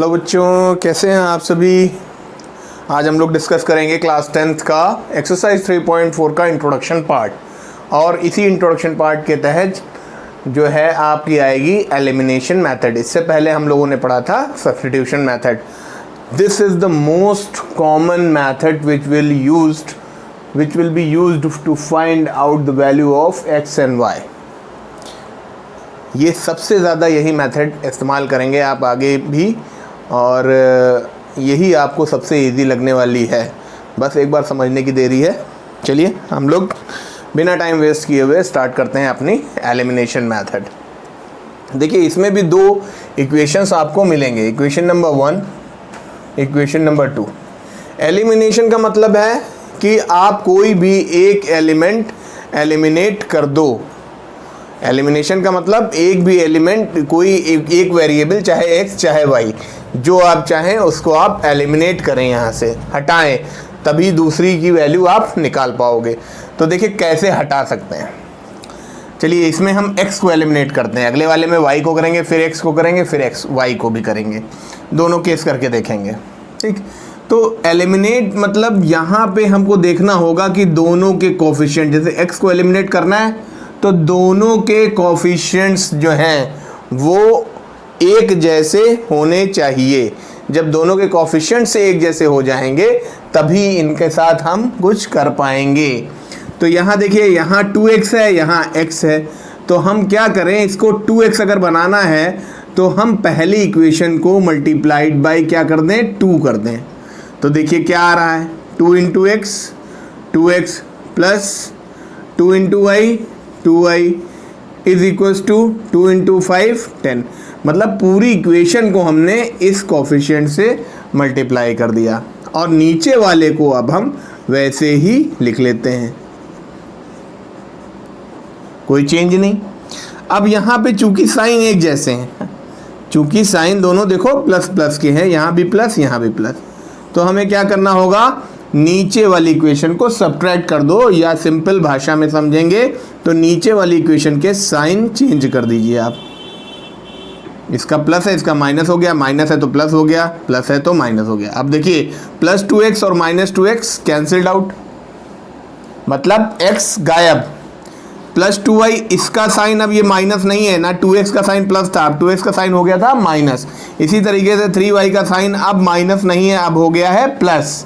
Hello बच्चों, कैसे हैं आप सभी। आज हम लोग डिस्कस करेंगे क्लास 10th का एक्सरसाइज 3.4 का इंट्रोडक्शन पार्ट। और इसी इंट्रोडक्शन पार्ट के तहत जो है आपकी आएगी एलिमिनेशन मेथड। इससे पहले हम लोगों ने पढ़ा था substitution method. This is the most common method which will be used to find out the value of X and Y. ये सबसे ज़्यादा यही मेथड इस्तेमाल करेंगे आप आगे भी, और यही आपको सबसे इजी लगने वाली है। बस एक बार समझने की देरी है। चलिए हम लोग बिना टाइम वेस्ट किए हुए स्टार्ट करते हैं अपनी एलिमिनेशन मेथड। देखिए, इसमें भी दो इक्वेशंस आपको मिलेंगे, equation number 1, equation number 2। Elimination का मतलब है कि आप कोई भी एक एलिमेंट एलिमिनेट कर दो। एलिमिनेशन का मतलब एक भी एलिमेंट, कोई एक वेरिएबल, चाहे x चाहे y, जो आप चाहें उसको आप एलिमिनेट करें, यहाँ से हटाएं, तभी दूसरी की वैल्यू आप निकाल पाओगे। तो देखिए कैसे हटा सकते हैं। चलिए, इसमें हम x को एलिमिनेट करते हैं, अगले वाले में y को करेंगे, फिर x को करेंगे, फिर y को भी करेंगे। दोनों केस करके देखेंगे, ठीक। तो एलिमिनेट मतलब यहाँ पे हमको देखना होगा कि दोनों के कोफिशिएंट, जैसे x को एलिमिनेट करना है तो दोनों के कोफिशिएंट्स जो हैं वो एक जैसे होने चाहिए। जब दोनों के कोफिशिएंट्स एक जैसे हो जाएंगे तभी इनके साथ हम कुछ कर पाएंगे। तो यहाँ देखिए, यहाँ 2x है, यहाँ x है। तो हम क्या करें, इसको 2x अगर बनाना है तो हम पहली इक्वेशन को मल्टीप्लाइड बाई क्या कर दें, 2 कर दें। तो देखिए क्या आ रहा है, 2 into X, 2x plus 2 into Y, 2y is equals to 2 into 5 10। मतलब पूरी इक्वेशन को हमने इस कोफिशिएंट से मल्टीप्लाई कर दिया, और नीचे वाले को अब हम वैसे ही लिख लेते हैं, कोई चेंज नहीं। अब यहाँ पे चूंकि साइन एक जैसे हैं, चूंकि साइन दोनों देखो प्लस प्लस के हैं, यहाँ भी प्लस यहाँ भी प्लस, तो हमें क्या करना होगा, नीचे वाली इक्वेशन को सब्ट्रैक्ट कर दो, या सिंपल भाषा में समझेंगे तो नीचे वाली इक्वेशन के साइन चेंज कर दीजिए आप। इसका प्लस है, इसका माइनस हो गया, माइनस है तो प्लस हो गया, प्लस है तो माइनस हो गया। अब देखिए, प्लस 2x और माइनस 2x कैंसिल्ड आउट, मतलब x गायब। प्लस 2y, इसका साइन अब ये माइनस नहीं है ना, 2x का साइन प्लस था, अब 2x का साइन हो गया था माइनस। इसी तरीके से 3y का साइन अब माइनस नहीं है, अब हो गया है प्लस।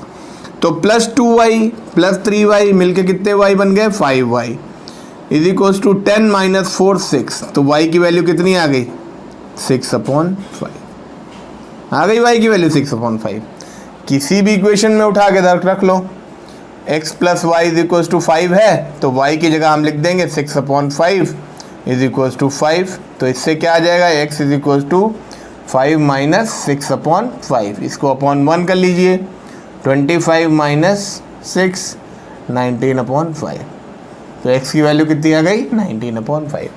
तो प्लस 2y प्लस 3y मिलके कितने y बन गए, 5y is equals to 10 minus 4 6। तो y की वैल्यू कितनी आ गई, 6/5 आ गई। y की वैल्यू 6/5 किसी भी इक्वेशन में उठा के रख लो। x plus Y is equals to 5 है, तो y की जगह हम लिख देंगे 6/5 इज इक्वल्स टू 5। तो इससे क्या आ जाएगा, x is equals to 5 minus 6/5। इसको अपॉन 1 कर लीजिए, 25 माइनस 6 19/5। तो x की वैल्यू कितनी आ गई, 19/5।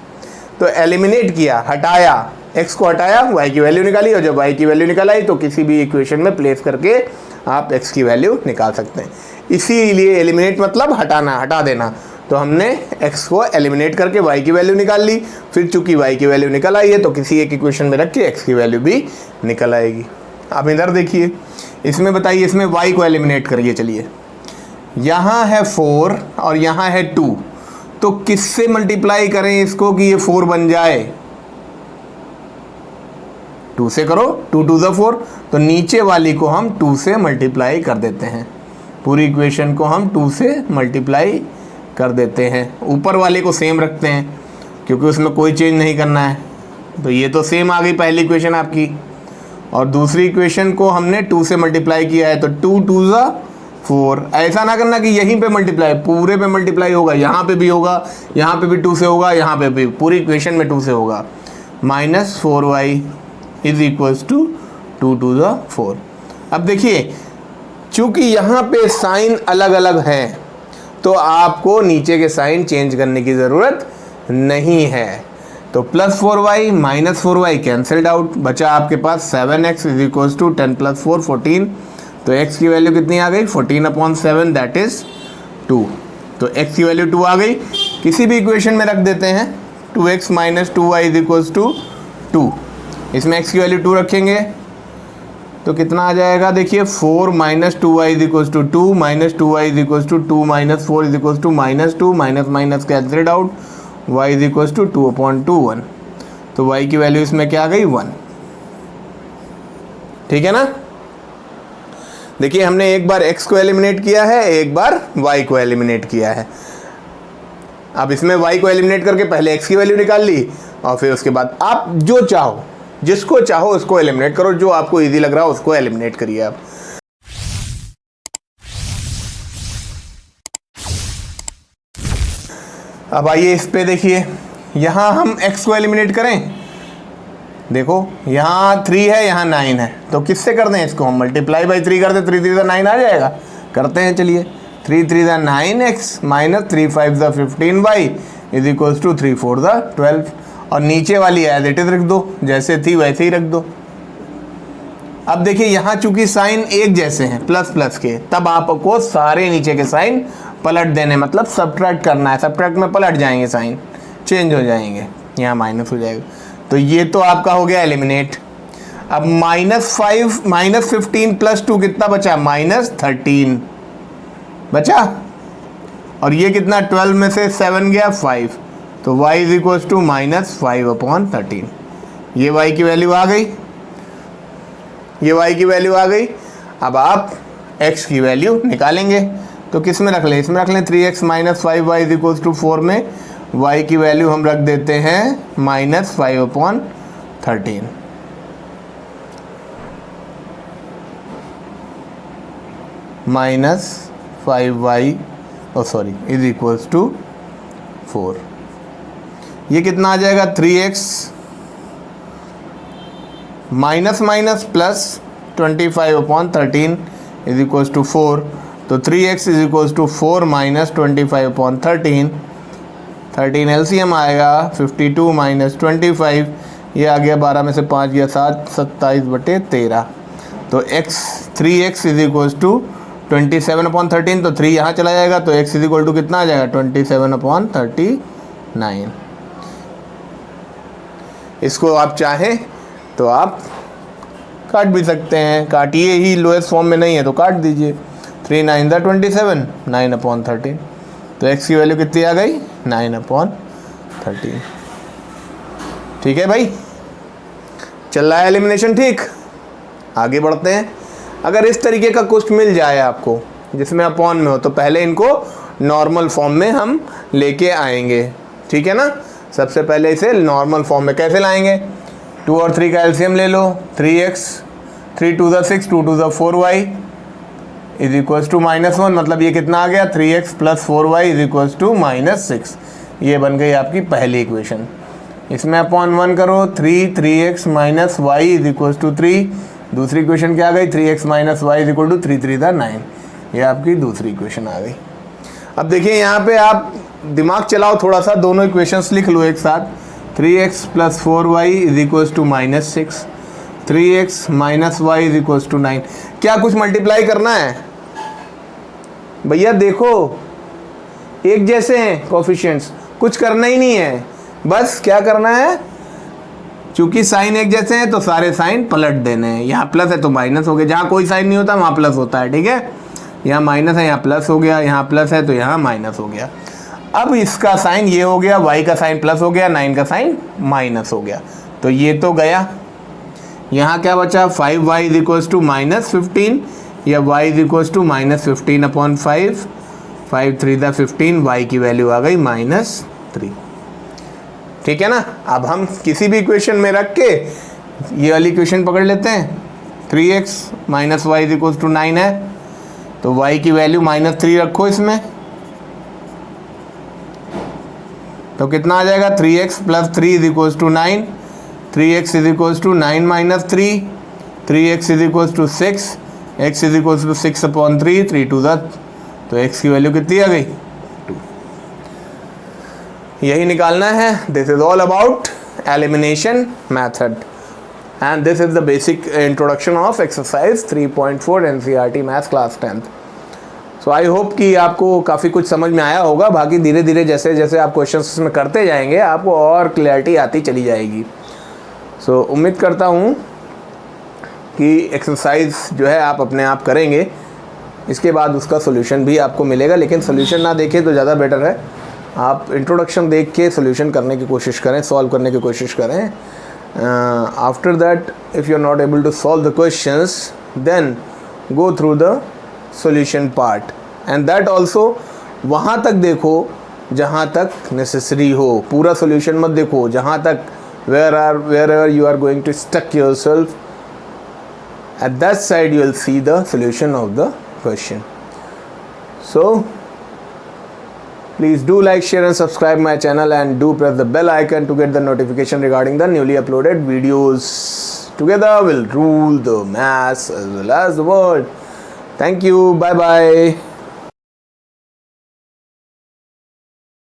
तो एलिमिनेट किया, हटाया, x को हटाया, y की वैल्यू निकाली, और जब y की वैल्यू निकल आई तो किसी भी इक्वेशन में प्लेस करके आप x की वैल्यू निकाल सकते हैं। इसीलिए एलिमिनेट मतलब हटाना, हटा देना। तो हमने x को एलिमिनेट करके y की वैल्यू निकाल ली, फिर चूंकि y की वैल्यू निकल आई है तो किसी एक इक्वेशन में रख के x की वैल्यू भी निकल आएगी। अब इधर देखिए, इसमें बताइए, इसमें y को एलिमिनेट करिए। चलिए, यहाँ है 4 और यहाँ है 2, तो किससे मल्टीप्लाई करें इसको कि ये 4 बन जाए, 2 से करो, 2 2 ज़ा 4। तो नीचे वाली को हम 2 से मल्टीप्लाई कर देते हैं, पूरी इक्वेशन को हम 2 से मल्टीप्लाई कर देते हैं। ऊपर वाले को सेम रखते हैं क्योंकि उसमें कोई चेंज नहीं करना है। तो ये तो सेम आ गई पहली इक्वेशन आपकी, और दूसरी इक्वेशन को हमने 2 से मल्टीप्लाई किया है, तो 2 2 ज़ा 4। ऐसा ना करना कि यहीं पे मल्टीप्लाई, पूरे पे मल्टीप्लाई होगा, यहाँ पे भी होगा, यहाँ पे भी 2 से होगा, यहाँ पे भी, पूरी इक्वेशन में 2 से होगा। Minus 4y is equals to 2 2 ज़ा 4। अब देखिए, चूँकि यहाँ पे साइन अलग अलग हैं तो आपको नीचे के साइन चेंज करने की ज़रूरत नहीं है। तो plus 4y minus 4y cancelled out, बचा आपके पास 7x is equals to 10 plus 4 14। तो x की वैल्यू कितनी आ गई, 14/7 दैट इज 2। तो x की वैल्यू 2 आ गई। किसी भी इक्वेशन में रख देते हैं, 2x minus 2y is equals to 2। इसमें x की वैल्यू 2 रखेंगे तो कितना आ जाएगा देखिए 4 minus 2y is equals to 2 minus 2y is equals to 2 minus 4 is equals to -2 minus minus cancel out y is equals to 2/2 1। तो y की वैल्यू इसमें क्या आ गई 1। ठीक है ना। देखिए हमने एक बार x को एलिमिनेट किया है, एक बार y को एलिमिनेट किया है। अब इसमें y को एलिमिनेट करके पहले x की वैल्यू निकाल ली और फिर उसके बाद आप जो चाहो, जिसको चाहो उसको एलिमिनेट करो, जो आपको इजी लग रहा हो उसको एलिमिनेट करिए आप। अब आइए इस पे देखिए, यहाँ हम x को एलिमिनेट करें। देखो यहाँ 3 है, यहाँ 9 है, तो किससे कर दें इसको हम मल्टीप्लाई बाई 3 कर दें, 3 3 9 आ जाएगा। करते हैं चलिए, 3 3 9x minus 3 5 15y is equals to 3 4 12। और नीचे वाली एज इट इज रख दो, जैसे थी वैसे ही रख दो। अब देखिए यहाँ चूंकि साइन एक जैसे हैं प्लस प्लस के, तब आपको सारे नीचे के साइन पलट देने, मतलब सब्ट्रैक्ट करना है। सब्ट्रैक्ट में पलट जाएंगे, साइन चेंज हो जाएंगे, यहाँ माइनस हो जाएगा। तो ये तो आपका हो गया एलिमिनेट। अब -5 -15 प्लस 2 कितना बचा, -13 बचा। और ये कितना, 12 में से 7 गया 5, तो y इज इक्वल्स टू -5/13। ये y की वैल्यू आ गई, ये y की वैल्यू आ गई। अब आप x की वैल्यू निकालेंगे, तो किस में रख लें, इसमें रख लें 3x minus 5y is equals to 4 में y की वैल्यू हम रख देते हैं -5/13। -5y is equals to 4। ये कितना आ जाएगा 3x minus minus plus 25/13 is equals to 4। तो 3x is equals to 4 minus 25/13। 13 LCM आएगा 52 माइनस 25, ये आ गया 12 में से 5 गया 7, 27/13। तो 3x इज इक्वल्स टू 27/13, तो 3 यहाँ चला जाएगा, तो x इज इक्वल टू कितना आ जाएगा 27/39। इसको आप चाहें तो आप काट भी सकते हैं, काटिए ही, लोएस्ट फॉर्म में नहीं है तो काट दीजिए। 3 9 27, 9/13। तो x की वैल्यू कितनी आ गई 9/13। ठीक है भाई, चल रहा है एलिमिनेशन। ठीक, आगे बढ़ते हैं। अगर इस तरीके का क्वेश्चन मिल जाए आपको जिसमें अपॉन में हो, तो पहले इनको नॉर्मल फॉर्म में हम लेके आएंगे। ठीक है ना। सबसे पहले इसे नॉर्मल फॉर्म में कैसे लाएंगे, 2 और 3 का एलसीएम ले लो, 3x 3 2 6 2 2 4y is equals to -1, मतलब ये कितना आ गया 3x plus 4y is equals to -6। ये बन गई आपकी पहली इक्वेशन। इसमें अपॉन 1 करो, 3x minus y is equals to 3। दूसरी इक्वेशन क्या आ गई, 3x minus y is equal to 3 3 9। ये आपकी दूसरी इक्वेशन आ गई। अब देखिए यहाँ पे आप दिमाग चलाओ थोड़ा सा, दोनों इक्वेशंस लिख लो एक साथ। 3x plus 4y is equals to -6, 3x minus y is equals to 9। क्या कुछ मल्टीप्लाई करना है भैया, देखो एक जैसे हैं कोफिशिएंट्स, कुछ करना ही नहीं है, बस क्या करना है, चूंकि साइन एक जैसे हैं तो सारे साइन पलट देने हैं। यहाँ प्लस है तो माइनस हो गया, जहाँ कोई साइन नहीं होता वहाँ प्लस होता है। ठीक है, यहाँ माइनस है यहाँ प्लस हो गया, यहाँ प्लस है तो यहाँ माइनस हो गया। अब इसका साइन ये हो गया, y का साइन प्लस हो गया, 9 का साइन माइनस हो गया, तो ये तो गया। यहाँ क्या बचा, 5y इज इक्वल्स टू -15 या y is equals to -15/5, 5 3 15, y की वैल्यू आ गई -3। ठीक है ना। अब हम किसी भी इक्वेशन में रख के ये वाली इक्वेशन पकड़ लेते हैं। 3x minus y is equals to 9 है, तो y की वैल्यू -3 रखो इसमें, तो कितना आ जाएगा 3x plus 3 is equals to 9। 3x is equals to 9 minus 3, 3x is equals to 6, x is equals to 6/3, 3 2 तो x की वैल्यू कितनी आ गई 2। यही निकालना है। This is all about elimination method and this is the basic introduction of exercise 3.4 NCERT maths class 10th। So I hope कि आपको काफ़ी कुछ समझ में आया होगा। बाकी धीरे धीरे जैसे जैसे आप क्वेश्चंस में करते जाएंगे आपको और क्लैरिटी आती चली जाएगी। सो उम्मीद करता हूँ कि एक्सरसाइज जो है आप अपने आप करेंगे, इसके बाद उसका सोल्यूशन भी आपको मिलेगा। लेकिन सोल्यूशन ना देखें तो ज़्यादा बेटर है, आप इंट्रोडक्शन देख के सोल्यूशन करने की कोशिश करें, सॉल्व करने की कोशिश करें। After that if you are not able to solve the questions then go through the solution part and that also वहाँ तक देखो जहाँ तक नेसेसरी हो, पूरा सोल्यूशन मत देखो। जहाँ तक wherever you are going to stuck yourself, at that side you will see the solution of the question. So please do like, share and subscribe my channel, and do press the bell icon to get the notification regarding the newly uploaded videos. Together we'll rule the maths as well as the world. Thank you. Bye bye.